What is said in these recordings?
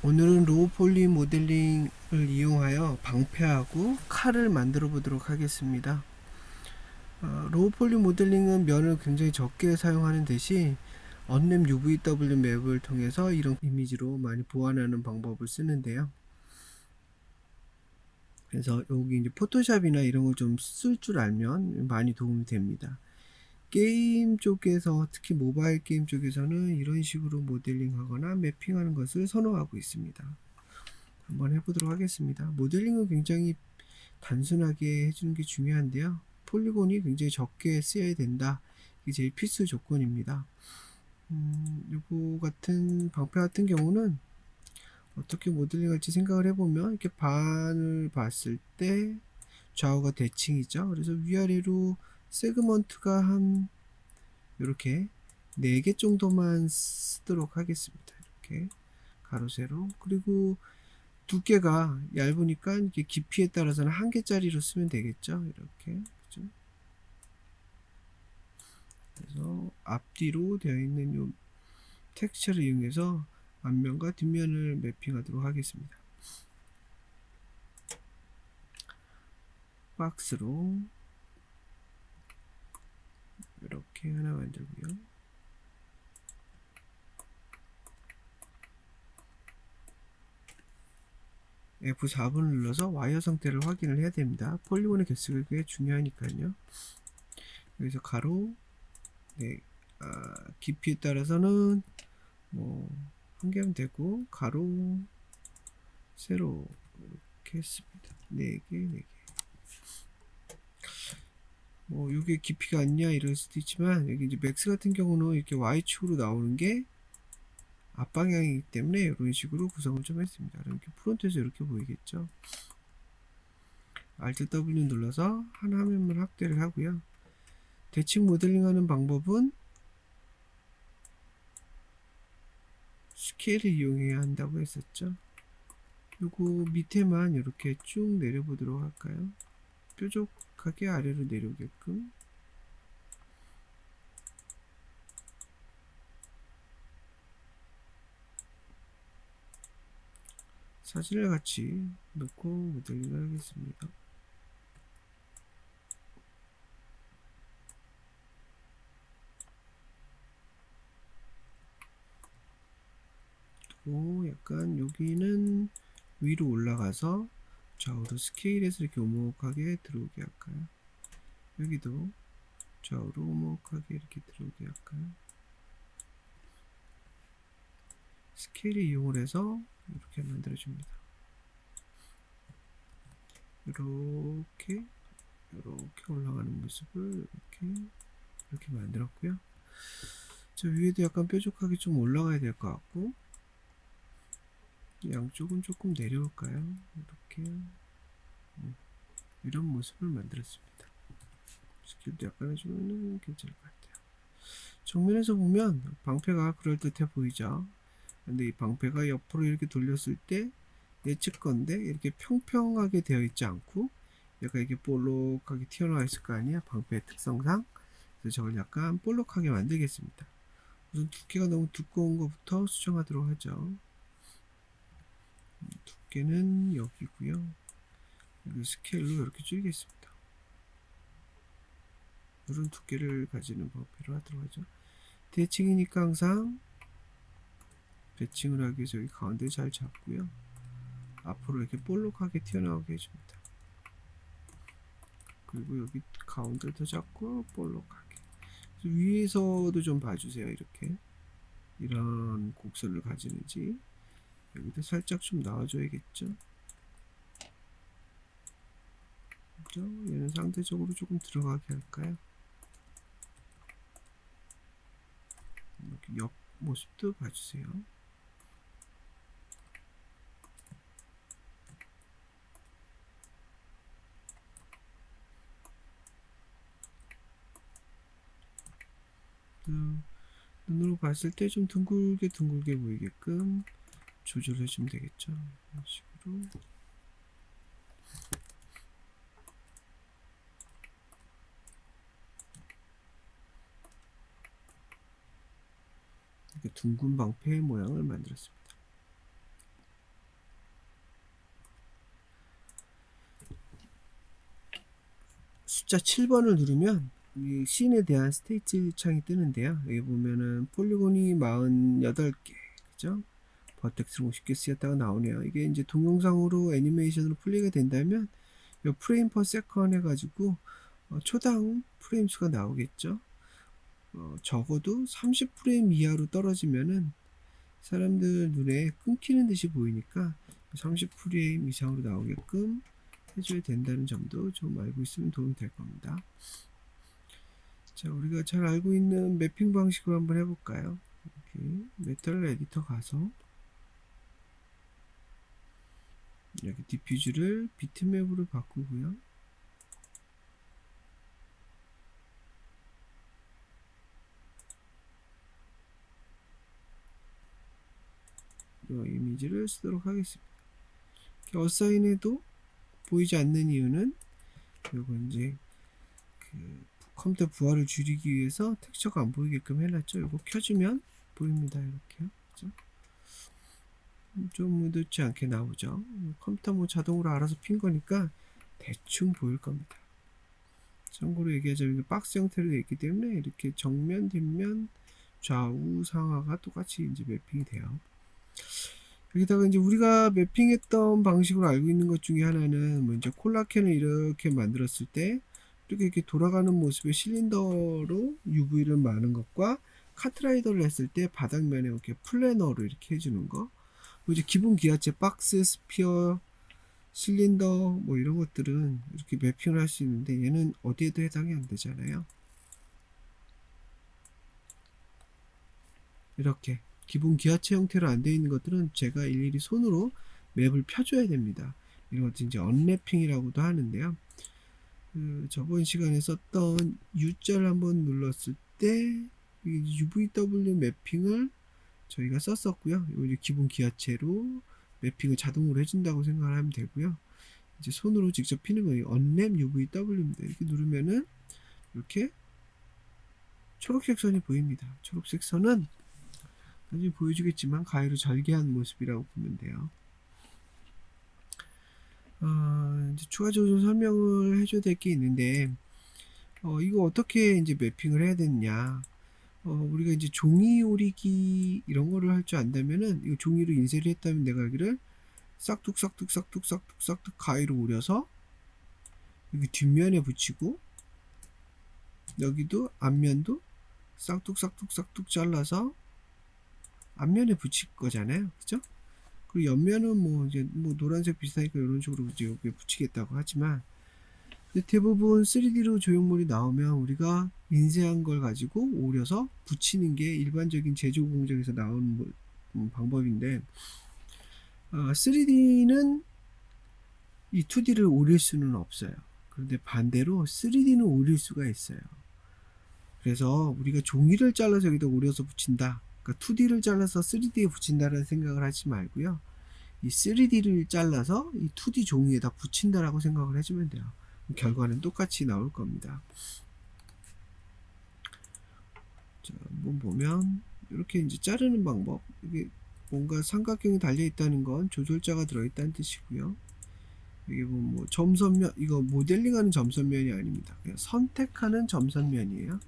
오늘은 로우 폴리 모델링을 이용하여 방패하고 칼을 만들어 보도록 하겠습니다. 로우 폴리 모델링은 면을 굉장히 적게 사용하는 대신 언랩 UVW 맵을 통해서 이런 이미지로 많이 보완하는 방법을 쓰는데요. 그래서 여기 이제 포토샵이나 이런 걸 좀 쓸 줄 알면 많이 도움이 됩니다. 게임 쪽에서, 특히 모바일 게임 쪽에서는 이런 식으로 모델링 하거나 매핑하는 것을 선호하고 있습니다. 한번 해보도록 하겠습니다. 모델링은 굉장히 단순하게 해주는 게 중요한데요. 폴리곤이 굉장히 적게 쓰여야 된다. 이게 제일 필수 조건입니다. 요거 같은 방패 같은 경우는 어떻게 모델링 할지 생각을 해보면, 이렇게 반을 봤을 때 좌우가 대칭이죠. 그래서 위아래로 세그먼트가 한 이렇게 4개 정도만 쓰도록 하겠습니다. 이렇게 가로 세로. 그리고 두께가 얇으니까 이게 깊이에 따라서는 1개짜리로 쓰면 되겠죠. 이렇게. 그죠? 그래서 앞뒤로 되어 있는 요 텍스처를 이용해서 앞면과 뒷면을 매핑하도록 하겠습니다. 박스로 이렇게 하나 만들고요. F4번을 눌러서 와이어 상태를 확인을 해야 됩니다. 폴리곤의 개수가 꽤 중요하니까요. 여기서 가로, 네, 깊이에 따라서는 뭐 1개면 되고, 가로, 세로 이렇게 했습니다. 4개, 4개. 뭐 이게 깊이가 아니냐 이럴 수도 있지만, 여기 이제 맥스 같은 경우는 이렇게 Y축으로 나오는 게 앞방향이기 때문에 이런 식으로 구성을 좀 했습니다. 이렇게 프론트에서 이렇게 보이겠죠. Alt W 눌러서 한 화면만 확대를 하고요. 대칭 모델링 하는 방법은 스케일을 이용해야 한다고 했었죠. 요거 밑에만 이렇게 쭉 내려보도록 할까요? 뾰족하게 아래로 내려오게끔. 사진을 같이 넣고 모델링을 하겠습니다. 그리고 약간 여기는 위로 올라가서 좌우로 스케일에서 이렇게 오목하게 들어오게 할까요? 여기도 좌우로 오목하게 이렇게 들어오게 할까요? 스케일을 이용을 해서 이렇게 만들어줍니다. 이렇게 올라가는 모습을 이렇게 만들었고요. 저 위에도 약간 뾰족하게 좀 올라가야 될 것 같고, 양쪽은 조금 내려올까요? 이렇게 이런 모습을 만들었습니다. 스케일도 약간 해주면 괜찮을 것 같아요. 정면에서 보면 방패가 그럴듯해 보이죠. 근데 이 방패가 옆으로 이렇게 돌렸을 때 예측 건데 이렇게 평평하게 되어 있지 않고 약간 이렇게 볼록하게 튀어나와 있을 거 아니야, 방패의 특성상. 그래서 저걸 약간 볼록하게 만들겠습니다. 우선 두께가 너무 두꺼운 것부터 수정하도록 하죠. 두께는 여기고요. 여기 스케일로 이렇게 줄이겠습니다. 이런 두께를 가지는 방패로 하도록 하죠. 대칭이니까 항상 배칭을 하기 위해서 여기 가운데 잘 잡고요. 앞으로 이렇게 볼록하게 튀어나오게 해줍니다. 그리고 여기 가운데도 잡고 볼록하게. 위에서도 좀 봐주세요. 이렇게 이런 곡선을 가지는지. 여기도 살짝 좀 나와줘야겠죠. 그죠? 얘는 상대적으로 조금 들어가게 할까요? 이렇게 옆 모습도 봐주세요. 눈으로 봤을 때 좀 둥글게 보이게끔 조절해 주면 되겠죠. 이런 식으로. 이렇게 둥근 방패 모양을 만들었습니다. 숫자 7번을 누르면 이 씬에 대한 스테이트 창이 뜨는데요. 여기 보면은 폴리곤이 48개, 그죠? 버텍스로 50개 쓰였다가 나오네요. 이게 이제 동영상으로 애니메이션으로 플레이가 된다면 이 프레임 퍼 세컨 해가지고 초당 프레임 수가 나오겠죠. 적어도 30프레임 이하로 떨어지면은 사람들 눈에 끊기는 듯이 보이니까 30프레임 이상으로 나오게끔 해줘야 된다는 점도 좀 알고 있으면 도움이 될 겁니다. 자, 우리가 잘 알고 있는 매핑 방식으로 한번 해볼까요? 이렇게 메탈 에디터 가서 여기 디퓨즈를 비트맵으로 바꾸고요. 이 이미지를 쓰도록 하겠습니다. 어사인해도 보이지 않는 이유는 요거 이제 그 컴퓨터 부하를 줄이기 위해서 텍스처가 안 보이게끔 해놨죠. 이거 켜주면 보입니다. 이렇게요. 그죠? 좀 의도치 않게 나오죠. 컴퓨터 뭐 자동으로 알아서 핀 거니까 대충 보일 겁니다. 참고로 얘기하자면 박스 형태로 되어 있기 때문에 이렇게 정면, 뒷면, 좌우, 상하가 똑같이 이제 매핑이 돼요. 여기다가 이제 우리가 매핑했던 방식으로 알고 있는 것 중에 하나는 먼저 콜라켄을 이렇게 만들었을 때 이렇게 돌아가는 모습의 실린더로 UV를 마는 것과 카트라이더를 했을 때 바닥면에 이렇게 플래너로 이렇게 해주는 거. 이제 기본 기하체 박스, 스피어, 실린더 뭐 이런 것들은 이렇게 매핑을 할 수 있는데 얘는 어디에도 해당이 안 되잖아요. 이렇게 기본 기하체 형태로 안 되어 있는 것들은 제가 일일이 손으로 맵을 펴줘야 됩니다. 이런 것도 이제 언랩핑이라고도 하는데요. 저번 시간에 썼던 U자를 한번 눌렀을 때 UVW 매핑을 저희가 썼었고요. 이제 기본 기하체로 매핑을 자동으로 해준다고 생각을 하면 되고요. 이제 손으로 직접 피는 거예요. 언랩 UVW입니다. 이렇게 누르면은 이렇게 초록색 선이 보입니다. 초록색 선은 나중에 보여주겠지만 가위로 절개한 모습이라고 보면 돼요. 이제 추가적으로 좀 설명을 해줘야 될 게 있는데 이거 어떻게 이제 매핑을 해야 되느냐. 우리가 이제 종이 오리기 이런 거를 할 줄 안다면은 이거 종이로 인쇄를 했다면 내가 여기를 싹둑 가위로 오려서 여기 뒷면에 붙이고 여기도 앞면도 싹둑 잘라서 앞면에 붙일 거잖아요. 그죠? 그리고 옆면은 뭐 이제 뭐 노란색 비슷하니까 이런 식으로 이제 여기에 붙이겠다고 하지만 대부분 3D로 조형물이 나오면 우리가 인쇄한 걸 가지고 오려서 붙이는 게 일반적인 제조 공정에서 나오는 방법인데 3D는 이 2D를 오릴 수는 없어요. 그런데 반대로 3D는 오릴 수가 있어요. 그래서 우리가 종이를 잘라서 여기다 오려서 붙인다. 그러니까 2D를 잘라서 3D에 붙인다는 생각을 하지 말고요. 이 3D를 잘라서 이 2D 종이에다 붙인다라고 생각을 해주면 돼요. 결과는 똑같이 나올 겁니다. 자, 한번 보면 이렇게 이제 자르는 방법. 이게 뭔가 삼각형이 달려 있다는 건 조절자가 들어있다는 뜻이고요. 이게 뭐 점선면, 이거 모델링하는 점선면이 아닙니다. 그냥 선택하는 점선면이에요.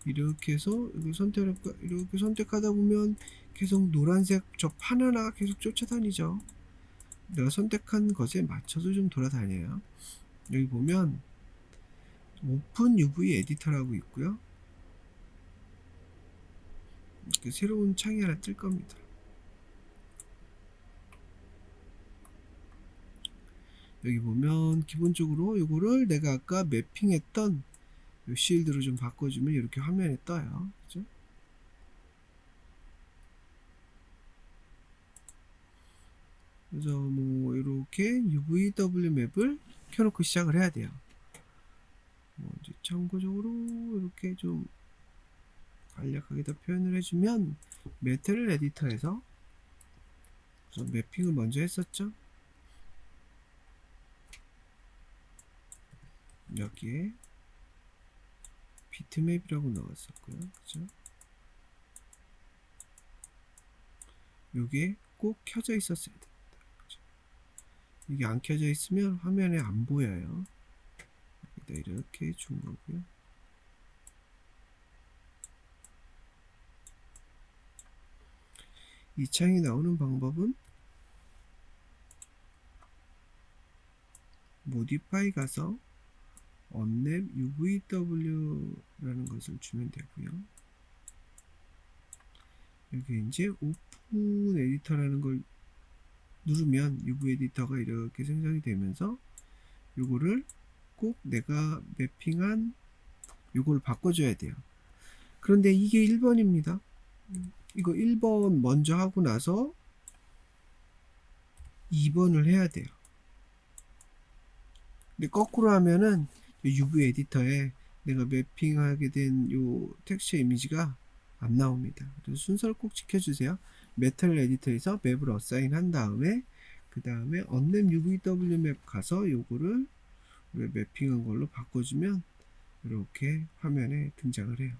이렇게 해서 이렇게 선택하다 보면 계속 노란색 저 판 하나가 계속 쫓아다니죠. 내가 선택한 것에 맞춰서 좀 돌아다녀요. 여기 보면 오픈 UV 에디터라고 있고요. 이렇게 새로운 창이 하나 뜰 겁니다. 여기 보면 기본적으로 이거를 내가 아까 매핑했던 이 실드로 좀 바꿔주면 이렇게 화면에 떠요. 그죠? 그래서 뭐 이렇게 UVW 맵을 켜놓고 시작을 해야 돼요. 이제 참고적으로 이렇게 좀 간략하게 더 표현을 해주면 메탈 에디터에서 우선 매핑을 먼저 했었죠. 여기에 비트맵이라고 넣었었고요. 그죠? 요게 꼭 켜져 있었어야 됩니다. 그죠? 이게 안 켜져 있으면 화면에 안 보여요. 여기다 이렇게 준 거고요. 이 창이 나오는 방법은 모디파이 가서 언랩 UVW라는 것을 주면 되고요. 여기 이제 오픈 에디터라는 걸 누르면 UV 에디터가 이렇게 생성이 되면서 요거를 꼭 내가 매핑한 요걸 바꿔줘야 돼요. 그런데 이게 1번입니다. 이거 1번 먼저 하고 나서 2번을 해야 돼요. 근데 거꾸로 하면은 UV 에디터에 내가 매핑하게 된 요 텍스처 이미지가 안 나옵니다. 그래서 순서를 꼭 지켜주세요. 메탈 에디터에서 맵을 어사인 한 다음에 그 다음에 언랩 UVW 맵 가서 요거를 매핑한 걸로 바꿔주면 이렇게 화면에 등장을 해요.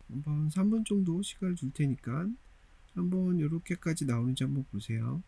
한번 3분 정도 시간을 줄 테니까 한번 이렇게까지 나오는지 한번 보세요.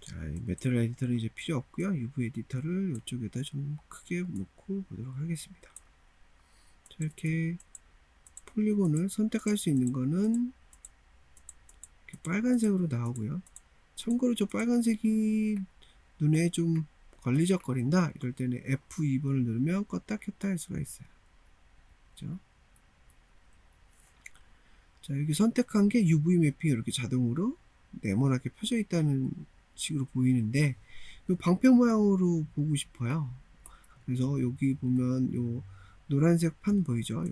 자, 메탈 에디터는 이제 필요 없고요. UV 에디터를 이쪽에다 좀 크게 놓고 보도록 하겠습니다. 자, 이렇게 폴리곤을 선택할 수 있는 거는 이렇게 빨간색으로 나오고요. 참고로 저 빨간색이 눈에 좀 걸리적거린다 이럴 때는 F2번을 누르면 껐다 켰다 할 수가 있어요. 그렇죠? 자, 여기 선택한 게 UV 매핑이 이렇게 자동으로 네모나게 펴져 있다는 식으로 보이는데 이 방패 모양으로 보고 싶어요. 그래서 여기 보면 요 노란색 판 보이죠?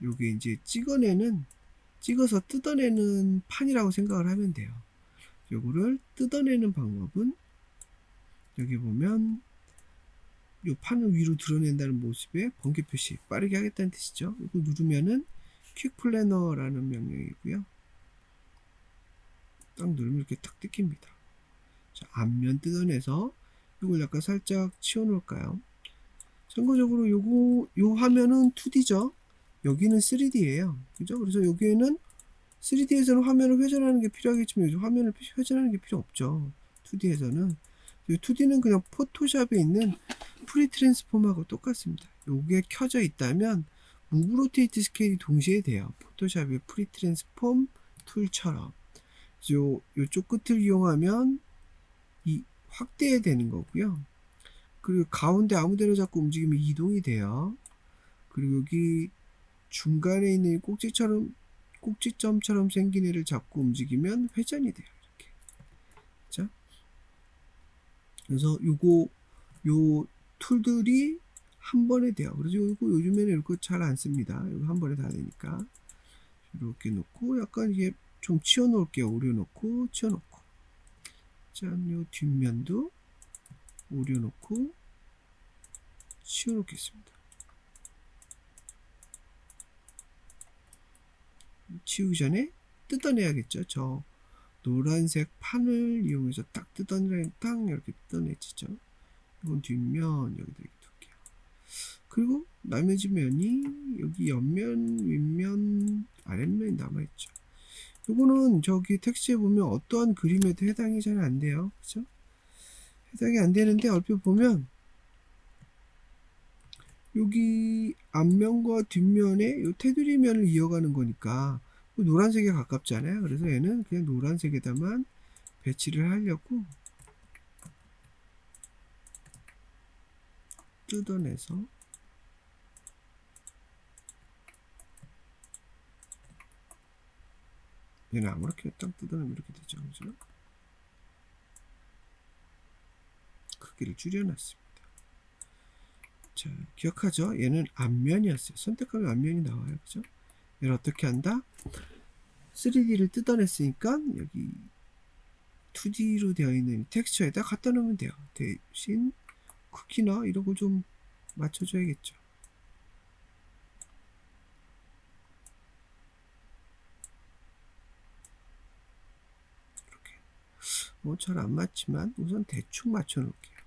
요게 이제 찍어서 뜯어내는 판이라고 생각을 하면 돼요. 요거를 뜯어내는 방법은 여기 보면 요 판을 위로 드러낸다는 모습의 번개 표시, 빠르게 하겠다는 뜻이죠. 이거 누르면은 퀵 플래너라는 명령이고요. 딱 누르면 이렇게 탁 뜯깁니다. 자, 앞면 뜯어내서 이걸 약간 살짝 치워 놓을까요? 참고적으로 요 화면은 2D죠. 여기는 3D예요. 그죠? 그래서 여기에는 3D에서는 화면을 회전하는 게 필요하겠지만 요즘 화면을 회전하는 게 필요 없죠. 2D에서는. 2D는 그냥 포토샵에 있는 프리 트랜스폼하고 똑같습니다. 요게 켜져 있다면 무브 로테이트 스케일이 동시에 돼요. 포토샵의 프리 트랜스폼 툴처럼. 요쪽 끝을 이용하면 이 확대되는 거고요. 그리고 가운데 아무데나 자꾸 움직이면 이동이 돼요. 그리고 여기 중간에 있는 꼭지점처럼 생긴 애를 자꾸 움직이면 회전이 돼요. 이렇게. 자, 그래서 요 툴들이 한 번에 돼요. 그래서 이거 요즘에는 이거 잘 안 씁니다. 이거 한 번에 다 되니까. 이렇게 놓고 약간 이게 좀 치워 놓을게요. 오려 놓고 치워 놓고. 짠, 요 뒷면도 오려 놓고 치워 놓겠습니다. 치우기 전에 뜯어내야겠죠. 저 노란색 판을 이용해서 딱 뜯어내면 딱 이렇게 뜯어내지죠. 이건 뒷면 여기다 이렇게 둘게요. 그리고 나머지 면이 여기 옆면, 윗면, 아랫면이 남아있죠. 요거는 저기 텍스트에 보면 어떠한 그림에도 해당이 잘 안 돼요. 그죠? 해당이 안 되는데 얼핏 보면 여기 앞면과 뒷면에 요 테두리 면을 이어가는 거니까 노란색에 가깝잖아요. 그래서 얘는 그냥 노란색에다만 배치를 하려고 뜯어내서 얘는 아무렇게 딱 뜯어내면 이렇게 되죠. 그죠? 크기를 줄여놨습니다. 자, 기억하죠? 얘는 앞면이었어요. 선택하면 앞면이 나와요. 그죠? 얘를 어떻게 한다? 3D를 뜯어냈으니까 여기 2D로 되어 있는 텍스처에다 갖다 놓으면 돼요. 대신 크기나 이런 걸 좀 맞춰줘야겠죠. 이렇게 잘 안 맞지만 우선 대충 맞춰 놓을게요.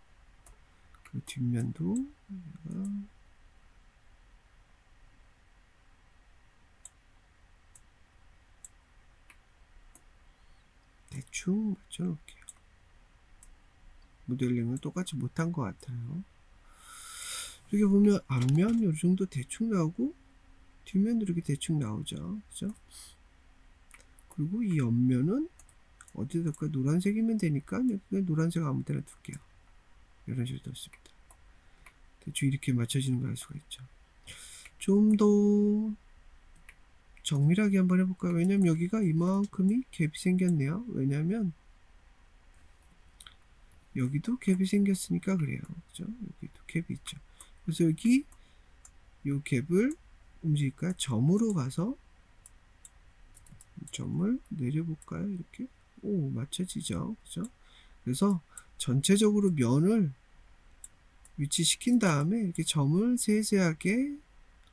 그리고 뒷면도 대충 맞춰 놓을게요. 모델링을 똑같이 못한 것 같아요. 이렇게 보면 앞면 요 정도 대충 나오고 뒷면도 이렇게 대충 나오죠. 그죠? 그리고 이 옆면은 어디다 둘까? 노란색이면 되니까 그냥 노란색 아무 데나 둘게요. 이런 식으로 뒀습니다. 대충 이렇게 맞춰지는 걸 알 수가 있죠. 좀 더 정밀하게 한번 해볼까요? 왜냐면 여기가 이만큼이 갭이 생겼네요. 왜냐면 여기도 갭이 생겼으니까 그래요. 그죠? 여기도 갭이 있죠. 그래서 여기 요 갭을 움직일까요? 점으로 가서 점을 내려볼까요? 이렇게 맞춰지죠. 그죠? 그래서 전체적으로 면을 위치시킨 다음에 이렇게 점을 세세하게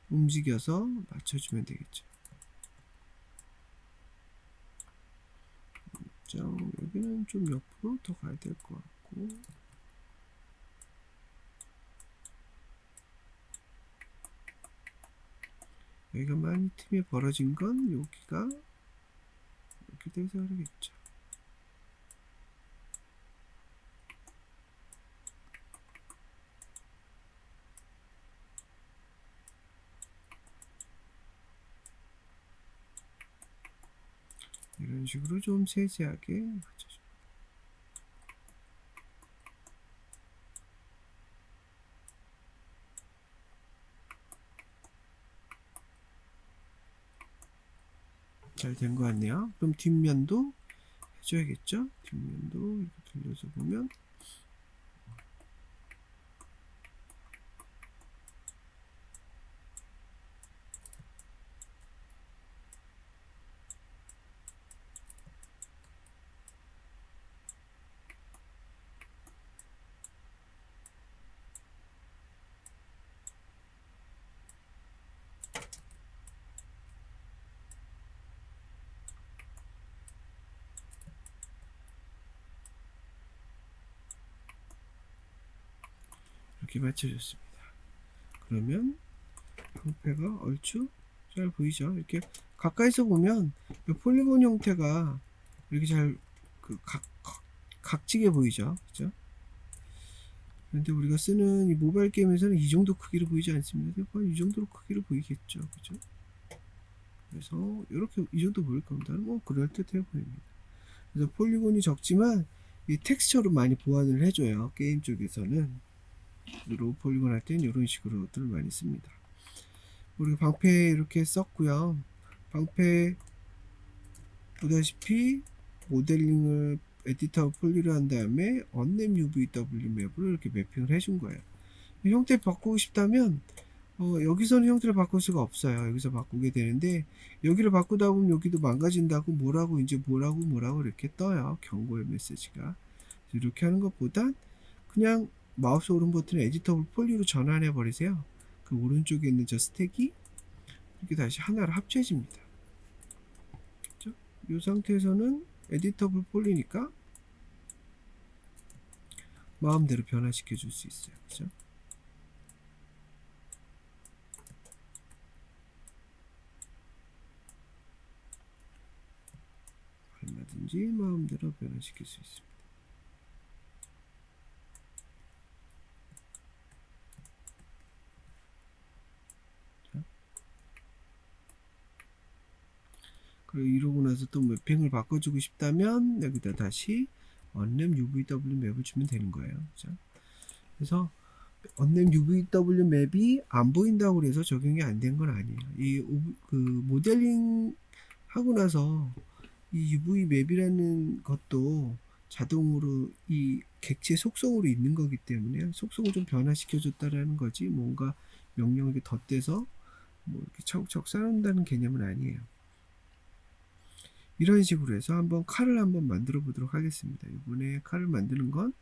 움직여서 맞춰주면 되겠죠. 여기는 좀 옆으로 더 가야 될 것 같고, 여기가 많이 틈이 벌어진 건 여기가 이렇게 돼서 그러겠죠. 이런 식으로 좀 세세하게 맞춰줍니다. 잘 된 것 같네요. 그럼 뒷면도 해줘야겠죠? 뒷면도 이렇게 돌려서 보면 이렇게 맞춰줬습니다. 그러면 형태가 얼추 잘 보이죠? 이렇게 가까이서 보면 이 폴리곤 형태가 이렇게 잘 각지게 보이죠? 그죠? 그런데 우리가 쓰는 이 모바일 게임에서는 이 정도 크기로 보이지 않습니다. 이 정도로 크기로 보이겠죠? 그죠? 그래서 이렇게 이 정도 보일 겁니다. 그럴듯해 보입니다. 그래서 폴리곤이 적지만 이 텍스처로 많이 보완을 해줘요. 게임 쪽에서는. 로 폴리곤 할 때는 이런 식으로들 많이 씁니다. 우리 방패 이렇게 썼고요. 방패 보다시피 모델링을 에디터 폴리를 한 다음에 언랩 UVW 맵으로 이렇게 매핑을 해준 거예요. 형태 바꾸고 싶다면 여기서는 형태를 바꿀 수가 없어요. 여기서 바꾸게 되는데 여기를 바꾸다 보면 여기도 망가진다고 뭐라고 이제 뭐라고 이렇게 떠요. 경고의 메시지가. 이렇게 하는 것보단 그냥 마우스 오른 버튼을 에디터블 폴리로 전환해 버리세요. 그 오른쪽에 있는 저 스택이 이렇게 다시 하나로 합쳐집니다. 그렇죠? 이 상태에서는 에디터블 폴리니까 마음대로 변화시켜 줄 수 있어요. 그렇죠? 얼마든지 마음대로 변화시킬 수 있습니다. 자, 그리고 이러고 나서 또 매핑을 바꿔주고 싶다면 여기다 다시 언랩 UVW 맵을 주면 되는 거예요. 그렇죠? 그래서 언랩 UVW 맵이 안 보인다고 해서 적용이 안 된 건 아니에요. 그 모델링 하고 나서 이 UV 맵이라는 것도 자동으로 이 객체 속성으로 있는 거기 때문에 속성을 좀 변화시켜 줬다라는 거지 뭔가 명령을 덧대서 뭐 이렇게 차곡차곡 쌓는다는 개념은 아니에요. 이런 식으로 해서 한번 칼을 한번 만들어 보도록 하겠습니다. 이번에 칼을 만드는 건